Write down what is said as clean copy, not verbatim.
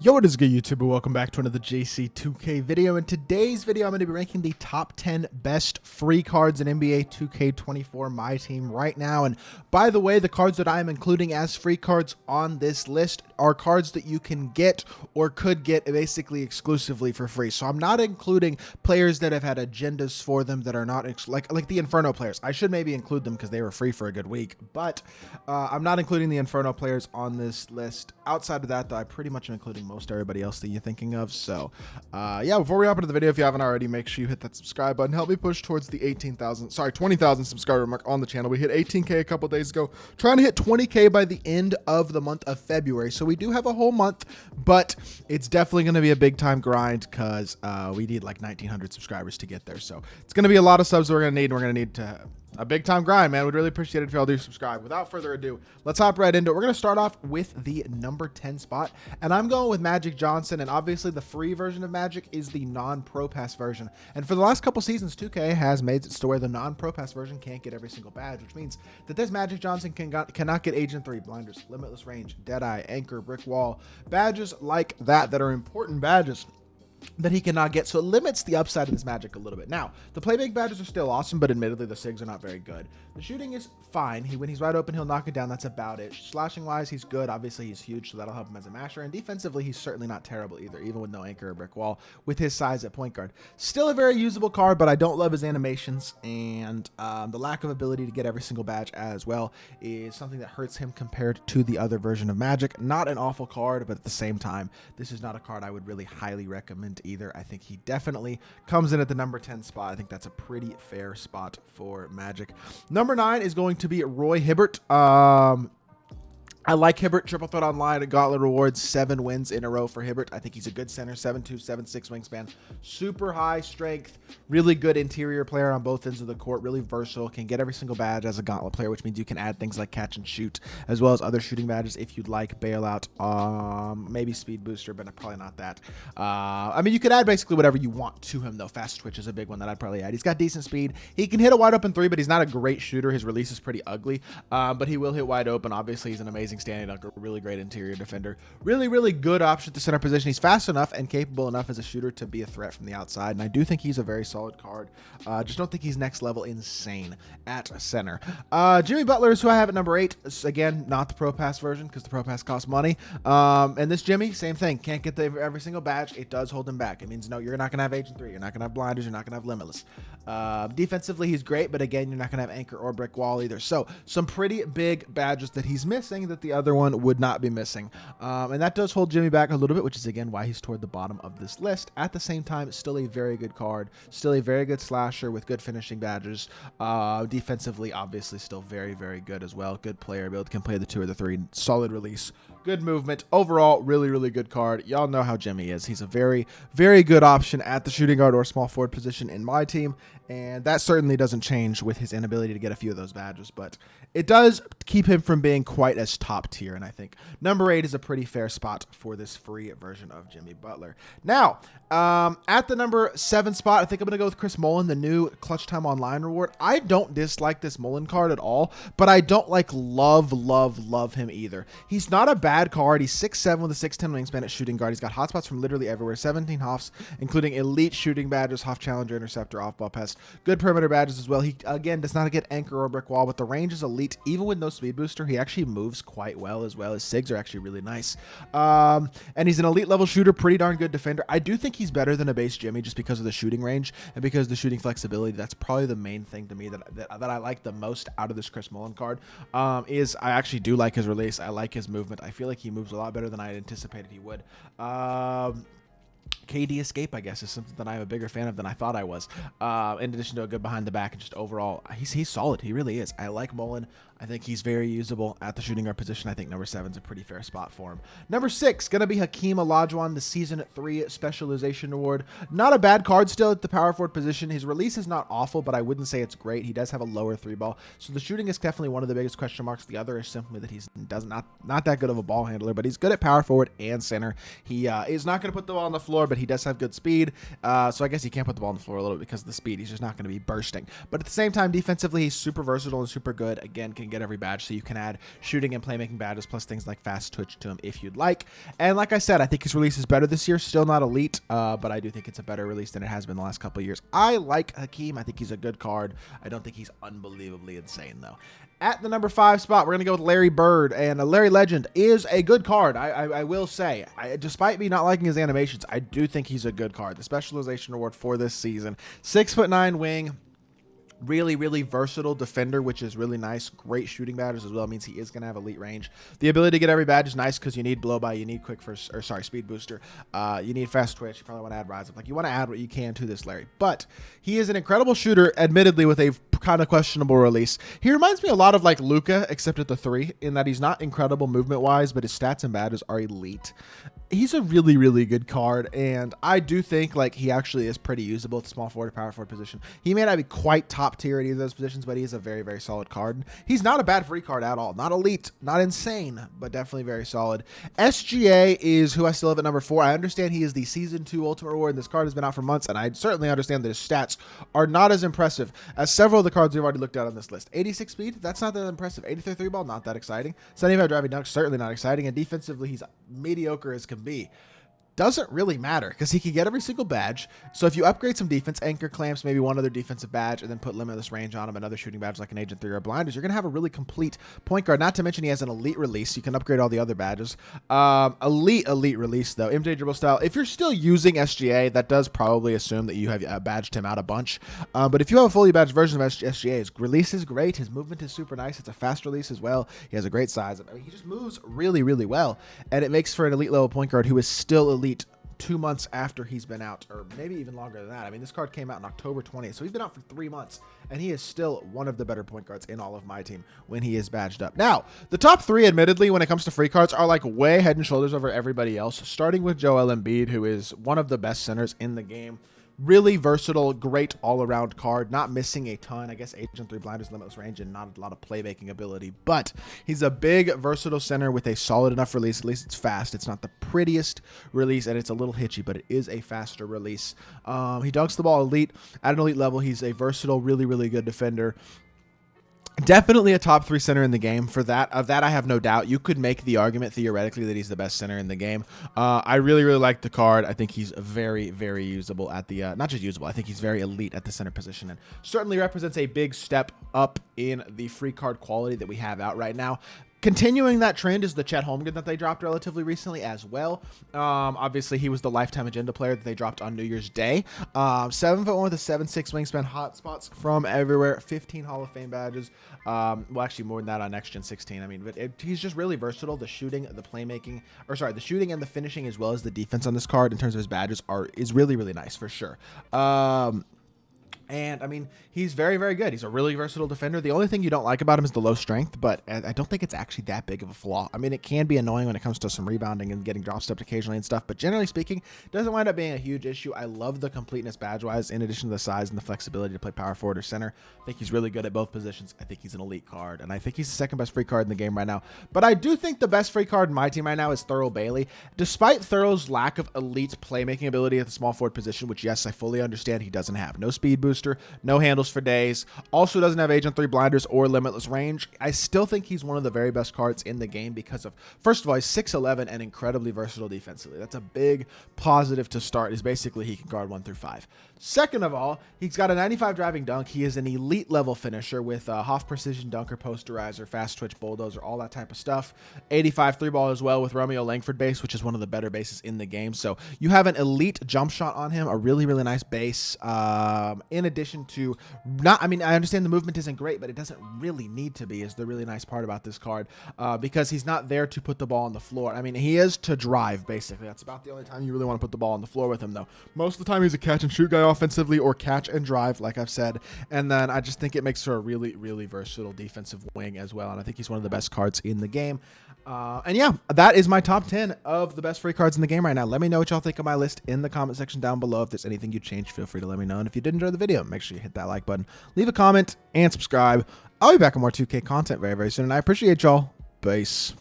Yo, what is good, YouTube? Welcome back to another JC2K video. In today's video, I'm going to be ranking the top 10 best free cards in NBA 2K24 MyTEAM right now. And by the way, the cards that I am including as free cards on this list are cards that you can get or could get basically exclusively for free. So I'm not including players that have had agendas for them that are not like the Inferno players. I should maybe include them because they were free for a good week, but I'm not including the Inferno players on this list. Outside of that, though, I pretty much am including most everybody else that you're thinking of. So yeah, before we hop into the video, if you haven't already, make sure you hit that subscribe button. Help me push towards the 20,000 subscriber mark on the channel. We hit 18K a couple days ago, trying to hit 20K by the end of the month of February. So we do have a whole month, but it's definitely going to be a big time grind because we need like 1,900 subscribers to get there. So it's going to be a lot of subs we're going to need. We're going to need to a big time grind, man. We'd really appreciate it if y'all do subscribe. Without further ado, let's hop right into it. We're going to start off with the number 10 spot, and I'm going with Magic Johnson. And obviously the free version of Magic is the non-pro pass version. And for the last couple seasons, 2K has made it to where the non-pro pass version can't get every single badge, which means that this Magic Johnson cannot get Agent 3, Blinders, Limitless Range, Deadeye, Anchor, Brick Wall, badges like that are important badges that he cannot get. So it limits the upside of this Magic a little bit. Now, the playmaking badges are still awesome, but admittedly the SIGs are not very good. The shooting is fine. When he's wide open, he'll knock it down. That's about it. Slashing wise, he's good. Obviously, he's huge, so that'll help him as a masher. And defensively, he's certainly not terrible either, even with no anchor or brick wall, with his size at point guard. Still a very usable card, but I don't love his animations, and the lack of ability to get every single badge as well is something that hurts him compared to the other version of Magic. Not an awful card, but at the same time, this is not a card I would really highly recommend either. I think he definitely comes in at the number 10 spot. I think that's a pretty fair spot for Magic. Number 9 is going to be Roy Hibbert. I like Hibbert. Triple Threat Online, Gauntlet rewards, 7 wins in a row for Hibbert. I think he's a good center, 7'2", 7'6" wingspan, super high strength, really good interior player on both ends of the court, really versatile, can get every single badge as a Gauntlet player, which means you can add things like catch and shoot, as well as other shooting badges if you'd like, bailout, maybe speed booster, but probably not that. I mean, you could add basically whatever you want to him, though. Fast twitch is a big one that I'd probably add. He's got decent speed. He can hit a wide open 3, but he's not a great shooter. His release is pretty ugly, but he will hit wide open. Obviously, he's an amazing standing up, a really great interior defender, really good option at the center position. He's fast enough and capable enough as a shooter to be a threat from the outside, and I do think he's a very solid card. Just don't think he's next level insane at center. Jimmy Butler is who I have at number 8. Again, not the pro pass version because the pro pass costs money, and this Jimmy, same thing, can't get every single badge. It does hold him back. It means no, you're not gonna have Agent 3, you're not gonna have Blinders, you're not gonna have Limitless. Defensively, he's great, but again, you're not gonna have Anchor or Brick Wall either. So some pretty big badges that he's missing that the other one would not be missing, and that does hold Jimmy back a little bit, which is again why he's toward the bottom of this list. At the same time, it's still a very good card, still a very good slasher with good finishing badges. Defensively, obviously still very good as well. Good player build, can play the 2 or the 3, solid release, good movement. Overall, really good card. Y'all know how Jimmy is. He's a very good option at the shooting guard or small forward position in my team, and that certainly doesn't change with his inability to get a few of those badges, but it does keep him from being quite as top tier, and I think number 8 is a pretty fair spot for this free version of Jimmy Butler. Now, at the number 7 spot, I think I'm going to go with Chris Mullin, the new Clutch Time Online reward. I don't dislike this Mullin card at all, but I don't love him either. He's not a bad card. He's 6'7" with a 6'10" wingspan at shooting guard. He's got hotspots from literally everywhere, 17 Hoffs, including elite shooting badges, Hoff Challenger, Interceptor, Off-Ball Pest, good perimeter badges as well. He, again, does not get Anchor or Brick Wall, but the range is elite. Even with no speed booster, he actually moves quite well as well. His SIGs are actually really nice. And he's an elite level shooter, pretty darn good defender. I do think he's better than a base Jimmy just because of the shooting range and because of the shooting flexibility. That's probably the main thing to me that I like the most out of this Chris Mullin card, is I actually do like his release. I like his movement. I feel like he moves a lot better than I had anticipated he would. KD Escape, I guess, is something that I'm a bigger fan of than I thought I was. In addition to a good behind the back and just overall, he's solid. He really is. I like Mullin. I think he's very usable at the shooting guard position. I think number 7 is a pretty fair spot for him. Number 6, going to be Hakeem Olajuwon, the Season 3 Specialization Award. Not a bad card still at the power forward position. His release is not awful, but I wouldn't say it's great. He does have a lower 3-ball. So the shooting is definitely one of the biggest question marks. The other is simply that he's not that good of a ball handler, but he's good at power forward and center. He is not going to put the ball on the floor, but He does have good speed, so I guess he can't put the ball on the floor a little bit because of the speed. He's just not going to be bursting. But at the same time, defensively, he's super versatile and super good. Again, can get every badge, so you can add shooting and playmaking badges plus things like fast twitch to him if you'd like. And like I said, I think his release is better this year. Still not elite, but I do think it's a better release than it has been the last couple of years. I like Hakeem. I think he's a good card. I don't think he's unbelievably insane, though. At the number 5 spot, we're going to go with Larry Bird, and Larry Legend is a good card. I will say, despite me not liking his animations, I do think he's a good card. The specialization award for this season, 6'9" wing. Really, really versatile defender, which is really nice. Great shooting badges as well. It means he is going to have elite range. The ability to get every badge is nice because you need blow by, you need speed booster, you need fast twitch. You probably want to add rise up. Like, you want to add what you can to this Larry. But he is an incredible shooter, admittedly, with a kind of questionable release. He reminds me a lot of like Luka, except at the 3, in that he's not incredible movement wise, but his stats and badges are elite. He's a really, really good card, and I do think like he actually is pretty usable at the small forward or power forward position. He may not be quite top tier at either of those positions, but he is a very, very solid card. He's not a bad free card at all. Not elite, not insane, but definitely very solid. SGA is who I still have at number 4. I understand he is the Season 2 Ultimate Reward, and this card has been out for months, and I certainly understand that his stats are not as impressive as several of the cards we've already looked at on this list. 86 speed, that's not that impressive. 83 3 ball, not that exciting. 75 driving dunk, certainly not exciting, and defensively, he's mediocre as can be. Doesn't really matter because he can get every single badge. So if you upgrade some defense, anchor clamps, maybe one other defensive badge, and then put limitless range on him, another shooting badge like an Agent 3 or Blinders, you're going to have a really complete point guard. Not to mention he has an elite release. You can upgrade all the other badges. Elite release, though. MJ dribble style. If you're still using SGA, that does probably assume that you have badged him out a bunch. But if you have a fully badged version of SGA, his release is great. His movement is super nice. It's a fast release as well. He has a great size. I mean, he just moves really, really well. And it makes for an elite level point guard who is still elite 2 months after he's been out, or maybe even longer than that. I mean, this card came out in October 20th, so he's been out for 3 months, and he is still one of the better point guards in all of my team when he is badged up. Now, the top 3, admittedly, when it comes to free cards, are like way head and shoulders over everybody else, starting with Joel Embiid, who is one of the best centers in the game. Really versatile, great all-around card, not missing a ton. I guess Agent 3 Blinders, limitless range, and not a lot of playmaking ability, but he's a big, versatile center with a solid enough release. At least it's fast. It's not the prettiest release, and it's a little hitchy, but it is a faster release. He dunks the ball elite. At an elite level, he's a versatile, really, really good defender. Definitely a top 3 center in the game. For that, I have no doubt. You could make the argument theoretically that he's the best center in the game. I really, really like the card. I think he's very, very usable at the not just usable. I think he's very elite at the center position, and certainly represents a big step up in the free card quality that we have out right now. Continuing that trend is the Chet Holmgren that they dropped relatively recently as well. Obviously, he was the lifetime agenda player that they dropped on New Year's Day. 7'1" with a 7'6" wingspan, hot spots from everywhere, 15 Hall of Fame badges. Well, actually more than that on Next Gen 16. I mean, but he's just really versatile. The shooting, the playmaking, the shooting and the finishing, as well as the defense on this card in terms of his badges is really, really nice for sure. And I mean, he's very, very good. He's a really versatile defender. The only thing you don't like about him is the low strength, but I don't think it's actually that big of a flaw. I mean, it can be annoying when it comes to some rebounding and getting drop stepped occasionally and stuff, but generally speaking, it doesn't wind up being a huge issue. I love the completeness badge-wise, in addition to the size and the flexibility to play power forward or center. I think he's really good at both positions. I think he's an elite card, and I think he's the second best free card in the game right now. But I do think the best free card in my team right now is Thurl Bailey. Despite Thurl's lack of elite playmaking ability at the small forward position, which, yes, I fully understand he doesn't have. No speed booster, no handle for days, also doesn't have Agent 3 Blinders or limitless range. I still think he's one of the very best cards in the game because of, first of all, he's 6'11" and incredibly versatile defensively. That's a big positive to start, is basically he can guard 1 through 5. Second of all, he's got a 95 driving dunk. He is an elite level finisher with Hoff precision dunker, posterizer, fast twitch, bulldozer, all that type of stuff. 85 3 ball as well with Romeo Langford base, which is one of the better bases in the game. So you have an elite jump shot on him, a really, really nice base. In addition to I understand the movement isn't great, but it doesn't really need to be, is the really nice part about this card, because he's not there to put the ball on the floor. I mean, he is to drive, basically. That's about the only time you really want to put the ball on the floor with him, though. Most of the time, he's a catch and shoot guy offensively, or catch and drive, like I've said. And then I just think it makes for a really, really versatile defensive wing as well. And I think he's one of the best cards in the game. And yeah, that is my top 10 of the best free cards in the game right now. Let me know what y'all think of my list in the comment section down below. If there's anything you changed, feel free to let me know. And if you did enjoy the video, make sure you hit that like button, leave a comment, and subscribe. I'll be back with more 2K content very, very soon. And I appreciate y'all. Peace.